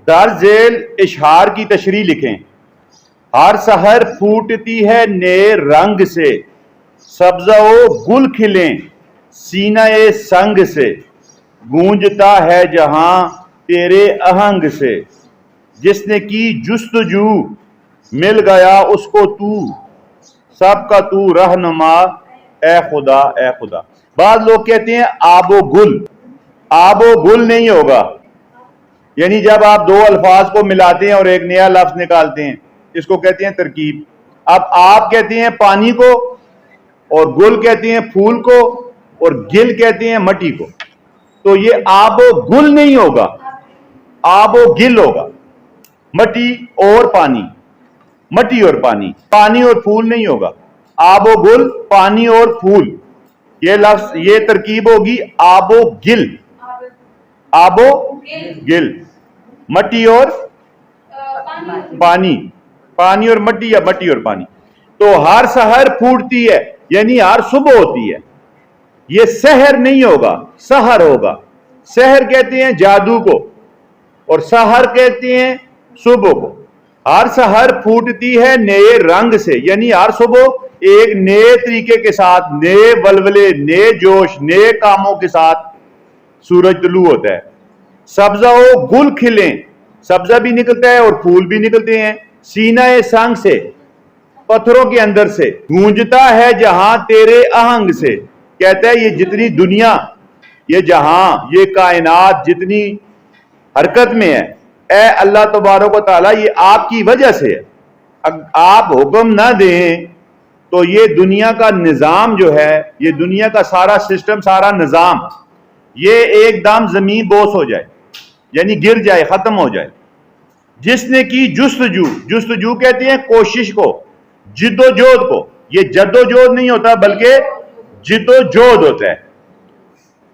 در ذیل اشعار کی تشریح لکھیں۔ ہر سحر پھوٹتی ہے نئے رنگ سے، سبزہ و گل کھلیں سینہ سنگ سے، گونجتا ہے جہاں تیرے آہنگ سے، جس نے کی جستجو مل گیا اس کو تو، سب کا تو رہنما اے خدا اے خدا۔ بعض لوگ کہتے ہیں آب و گل، آب و گل نہیں ہوگا، یعنی جب آپ دو الفاظ کو ملاتے ہیں اور ایک نیا لفظ نکالتے ہیں، اس کو کہتے ہیں ترکیب۔ اب آپ کہتے ہیں پانی کو، اور گل کہتے ہیں پھول کو، اور گل کہتے ہیں مٹی کو، تو یہ آب و گل نہیں ہوگا، آب و گل ہوگا، مٹی اور پانی، مٹی اور پانی، پانی اور پھول نہیں ہوگا، آب و گل پانی اور پھول، یہ لفظ یہ ترکیب ہوگی آب و گل، آب و گل، مٹی اور پانی، پانی اور مٹی یا مٹی اور پانی۔ تو ہر سحر پھوٹتی ہے یعنی ہر صبح ہوتی ہے، یہ سحر نہیں ہوگا، سحر ہوگا۔ سحر کہتے ہیں جادو کو، اور سحر کہتے ہیں صبح کو۔ ہر سحر پھوٹتی ہے نئے رنگ سے، یعنی ہر صبح ایک نئے طریقے کے ساتھ، نئے ولولے، نئے جوش، نئے کاموں کے ساتھ سورج طلوع ہوتا ہے۔ سبزہ و گل کھلیں، سبزہ بھی نکلتا ہے اور پھول بھی نکلتے ہیں، سینہ سنگ سے، پتھروں کے اندر سے، گونجتا ہے جہاں تیرے آہنگ سے، کہتا ہے یہ جتنی دنیا، یہ جہاں، یہ کائنات جتنی حرکت میں ہے، اے اللہ تبارک و تعالیٰ یہ آپ کی وجہ سے ہے۔ آپ حکم نہ دیں تو یہ دنیا کا نظام جو ہے، یہ دنیا کا سارا سسٹم، سارا نظام، یہ ایک دم زمین بوس ہو جائے، یعنی گر جائے، ختم ہو جائے۔ جس نے کی جستجو، جستجو کہتے ہیں کوشش کو، جد و جہد کو، یہ جد و جہد نہیں ہوتا بلکہ جد و جہد ہوتا ہے۔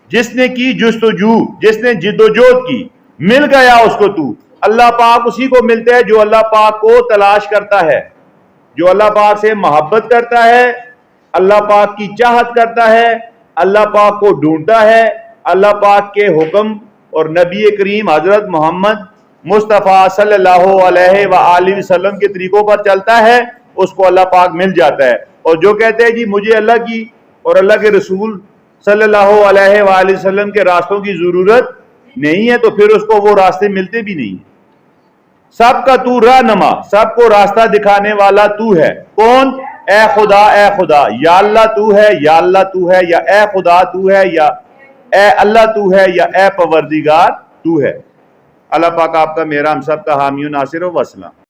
جس نے کی جستجو، جس نے جد و جہد کی، مل گیا اس کو تو، اللہ پاک اسی کو ملتا ہے جو اللہ پاک کو تلاش کرتا ہے، جو اللہ پاک سے محبت کرتا ہے، اللہ پاک کی چاہت کرتا ہے، اللہ پاک کو ڈھونڈتا ہے، اللہ پاک کے حکم اور نبی کریم حضرت محمد مصطفیٰ صلی اللہ علیہ وآلہ وسلم کے طریقوں پر چلتا ہے، اس کو اللہ پاک مل جاتا ہے۔ اور جو کہتے ہیں جی مجھے اللہ کی اور اللہ کے رسول صلی اللہ علیہ وآلہ وسلم کے راستوں کی ضرورت نہیں ہے، تو پھر اس کو وہ راستے ملتے بھی نہیں۔ سب کا تو رہنما، سب کو راستہ دکھانے والا تو ہے۔ کون؟ اے خدا اے خدا، یا اللہ تو ہے، یا اللہ تو ہے، یا اے خدا تو ہے، یا اے اللہ تو ہے، یا اے پروردگار تو ہے۔ اللہ پاک آپ کا میرا ہم سب کا حامی و ناصر و وسلام۔